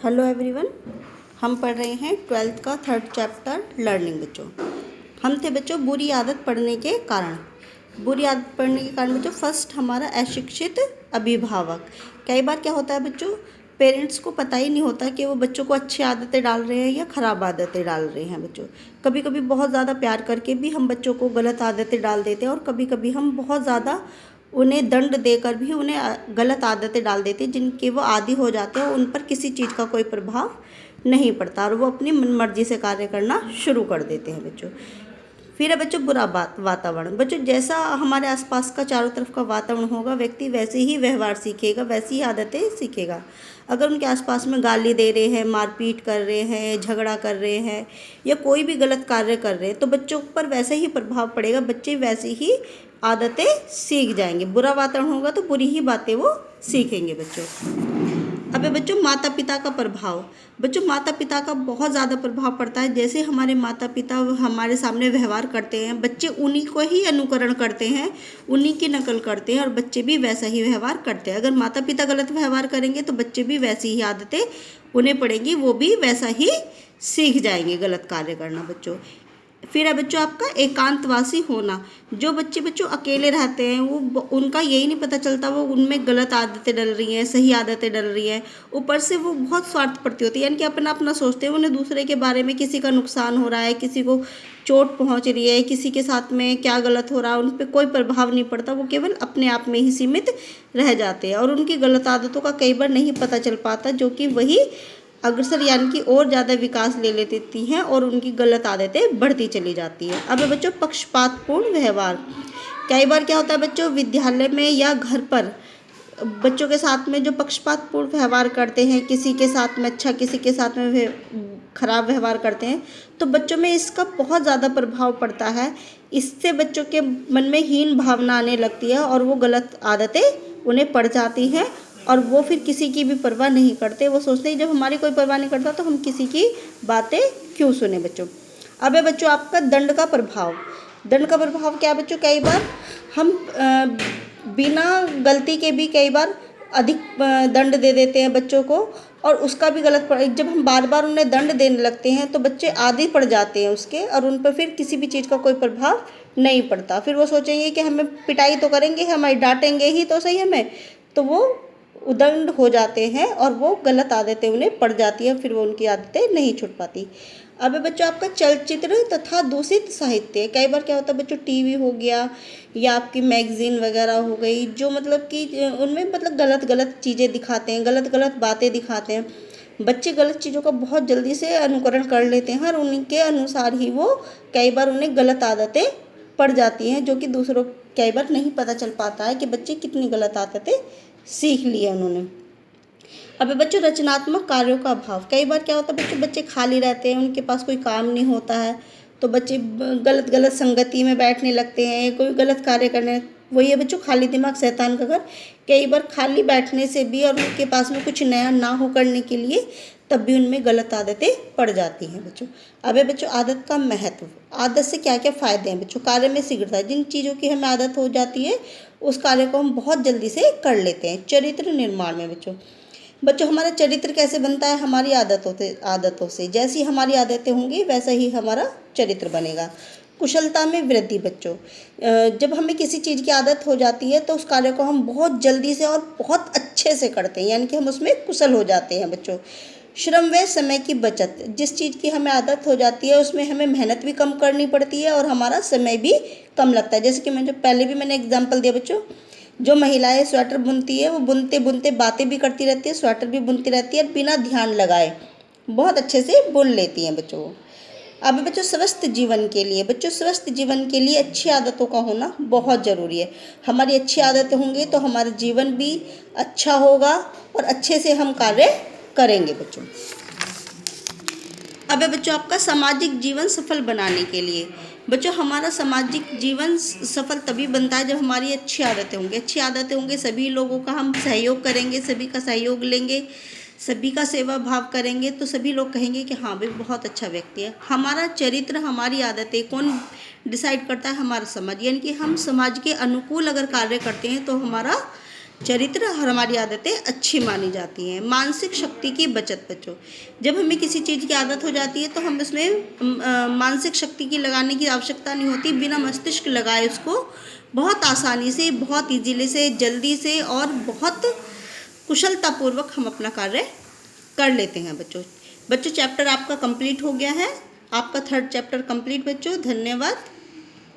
Hello everyone. हम पढ़ रहे हैं 12th का 3rd चैप्टर लर्निंग। बच्चों हम थे बच्चों बुरी आदत पड़ने के कारण। बुरी आदत पड़ने के कारण बच्चों फर्स्ट हमारा अशिक्षित अभिभावक। कई बार क्या होता है बच्चों, पेरेंट्स को पता ही नहीं होता कि वो बच्चों को अच्छी आदतें डाल रहे हैं या ख़राब आदतें डाल रहे हैं। बच्चों कभी कभी बहुत ज़्यादा प्यार करके भी हम बच्चों को गलत आदतें डाल देते हैं और कभी कभी हम बहुत ज़्यादा उन्हें दंड देकर भी उन्हें गलत आदतें डाल देते हैं, जिनके वो आदी हो जाते हैं और उन पर किसी चीज़ का कोई प्रभाव नहीं पड़ता और वो अपनी मनमर्जी से कार्य करना शुरू कर देते हैं। बच्चों फिर है बच्चों बुरा वातावरण। बच्चों जैसा हमारे आसपास का चारों तरफ का वातावरण होगा, व्यक्ति वैसे ही व्यवहार सीखेगा, वैसी ही आदतें सीखेगा। अगर उनके आसपास में गाली दे रहे हैं, मारपीट कर रहे हैं, झगड़ा कर रहे हैं या कोई भी गलत कार्य कर रहे हैं तो बच्चों पर वैसे ही प्रभाव पड़ेगा, बच्चे वैसे ही आदतें सीख जाएंगे। बुरा वातावरण होगा तो बुरी ही बातें वो सीखेंगे। अब बच्चों माता पिता का प्रभाव। बच्चों माता पिता का बहुत ज़्यादा प्रभाव पड़ता है। जैसे हमारे माता पिता हमारे सामने व्यवहार करते हैं, बच्चे उन्हीं को ही अनुकरण करते हैं, उन्हीं की नकल करते हैं और बच्चे भी वैसा ही व्यवहार करते हैं। अगर माता पिता गलत व्यवहार करेंगे तो बच्चे भी वैसी ही आदतें उन्हें पड़ेंगी, वो भी वैसा ही सीख जाएंगे गलत कार्य करना। बच्चों फिर है बच्चों आपका एकांतवासी होना। जो बच्चे बच्चों अकेले रहते हैं वो उनका यही नहीं पता चलता वो उनमें गलत आदतें डल रही हैं, सही आदतें डल रही हैं। ऊपर से वो बहुत स्वार्थप्रति होती है, यानी कि अपना अपना सोचते हैं, उन्हें दूसरे के बारे में किसी का नुकसान हो रहा है, किसी को चोट पहुंच रही है, किसी के साथ में क्या गलत हो रहा है उन पर कोई प्रभाव नहीं पड़ता। वो केवल अपने आप में ही सीमित रह जाते हैं और उनकी गलत आदतों का कई बार नहीं पता चल पाता, जो कि वही अग्रसर यानी कि और ज़्यादा विकास ले लेती हैं और उनकी गलत आदतें बढ़ती चली जाती हैं। अब बच्चों पक्षपातपूर्ण व्यवहार। कई बार क्या होता है बच्चों, विद्यालय में या घर पर बच्चों के साथ में जो पक्षपातपूर्ण व्यवहार करते हैं, किसी के साथ में अच्छा किसी के साथ में खराब व्यवहार करते हैं, तो बच्चों में इसका बहुत ज़्यादा प्रभाव पड़ता है। इससे बच्चों के मन में हीन भावना आने लगती है और वो गलत आदतें उन्हें पड़ जाती हैं और वो फिर किसी की भी परवाह नहीं करते। वो सोचते हैं जब हमारी कोई परवाह नहीं करता तो हम किसी की बातें क्यों सुने। बच्चों अब है बच्चों आपका दंड का प्रभाव। दंड का प्रभाव क्या बच्चों, कई बार हम बिना गलती के भी कई बार अधिक दंड दे देते हैं बच्चों को और उसका भी गलत जब हम बार बार उन्हें दंड देने लगते हैं तो बच्चे आदी पड़ जाते हैं उसके और उन पर फिर किसी भी चीज़ का कोई प्रभाव नहीं पड़ता। फिर वो सोचेंगे कि हमें पिटाई तो करेंगे, हमें डांटेंगे ही तो सही हमें, तो वो उदंड हो जाते हैं और वो गलत आदतें उन्हें पड़ जाती है, फिर वो उनकी आदतें नहीं छूट पाती। अब बच्चों आपका चलचित्र तथा दूषित साहित्य। कई बार क्या होता है बच्चों, टीवी हो गया या आपकी मैगजीन वगैरह हो गई, जो मतलब कि उनमें मतलब गलत गलत चीज़ें दिखाते हैं, गलत गलत बातें दिखाते हैं। बच्चे गलत चीज़ों का बहुत जल्दी से अनुकरण कर लेते हैं और उनके अनुसार ही वो कई बार उन्हें गलत आदतें पड़ जाती हैं, जो कि दूसरों कई बार नहीं पता चल पाता है कि बच्चे कितनी गलत आदतें सीख ली है उन्होंने। अब बच्चों रचनात्मक कार्यों का अभाव। कई बार क्या होता है बच्चे खाली रहते हैं, उनके पास कोई काम नहीं होता है तो बच्चे गलत गलत संगति में बैठने लगते हैं, कोई गलत कार्य करने। वही है बच्चों खाली दिमाग शैतान का घर। कई बार खाली बैठने से भी और उनके पास में कुछ नया ना हो करने के लिए तब भी उनमें गलत आदतें पड़ जाती हैं बच्चों। अब है बच्चों आदत का महत्व। आदत से क्या क्या फ़ायदे हैं बच्चों, कार्य में शीघ्रता। जिन चीज़ों की हमें आदत हो जाती है उस कार्य को हम बहुत जल्दी से कर लेते हैं। चरित्र निर्माण में बच्चों हमारा चरित्र कैसे बनता है, हमारी आदतों से। जैसी हमारी आदतें होंगी वैसा ही हमारा चरित्र बनेगा। कुशलता में वृद्धि। बच्चों जब हमें किसी चीज़ की आदत हो जाती है तो उस कार्य को हम बहुत जल्दी से और बहुत अच्छे से करते हैं, यानी कि हम उसमें कुशल हो जाते हैं। बच्चों श्रम व समय की बचत। जिस चीज़ की हमें आदत हो जाती है उसमें हमें मेहनत भी कम करनी पड़ती है और हमारा समय भी कम लगता है। जैसे कि मैं जो पहले भी मैंने एग्जाम्पल दिया बच्चों, जो महिलाएं स्वेटर बुनती है वो बुनते बुनते बातें भी करती रहती है, स्वेटर भी बुनती रहती है, बिना ध्यान लगाए बहुत अच्छे से बुन लेती हैं बच्चों। अब बच्चों स्वस्थ जीवन के लिए। बच्चों स्वस्थ जीवन के लिए अच्छी आदतों का होना बहुत ज़रूरी है। हमारी अच्छी आदतें होंगी तो हमारा जीवन भी अच्छा होगा और अच्छे से हम कार्य करेंगे बच्चों। अब बच्चों आपका सामाजिक जीवन सफल बनाने के लिए। बच्चों हमारा सामाजिक जीवन सफल तभी बनता है जब हमारी अच्छी आदतें होंगी। अच्छी आदतें होंगी, सभी लोगों का हम सहयोग करेंगे, सभी का सहयोग लेंगे, सभी का सेवा भाव करेंगे तो सभी लोग कहेंगे कि हाँ भाई बहुत अच्छा व्यक्ति है। हमारा चरित्र, हमारी आदतें कौन डिसाइड करता है, हमारा समाज। यानी कि हम समाज के अनुकूल अगर कार्य करते हैं तो हमारा चरित्र और हमारी आदतें अच्छी मानी जाती हैं। मानसिक शक्ति की बचत बच्चों, जब हमें किसी चीज़ की आदत हो जाती है तो हम उसमें मानसिक शक्ति की लगाने की आवश्यकता नहीं होती, बिना मस्तिष्क लगाए उसको बहुत आसानी से, बहुत ईजीली से, जल्दी से और बहुत कुशलतापूर्वक हम अपना कार्य कर लेते हैं बच्चों। बच्चों चैप्टर आपका कंप्लीट हो गया है, आपका 3rd चैप्टर कंप्लीट बच्चों। धन्यवाद।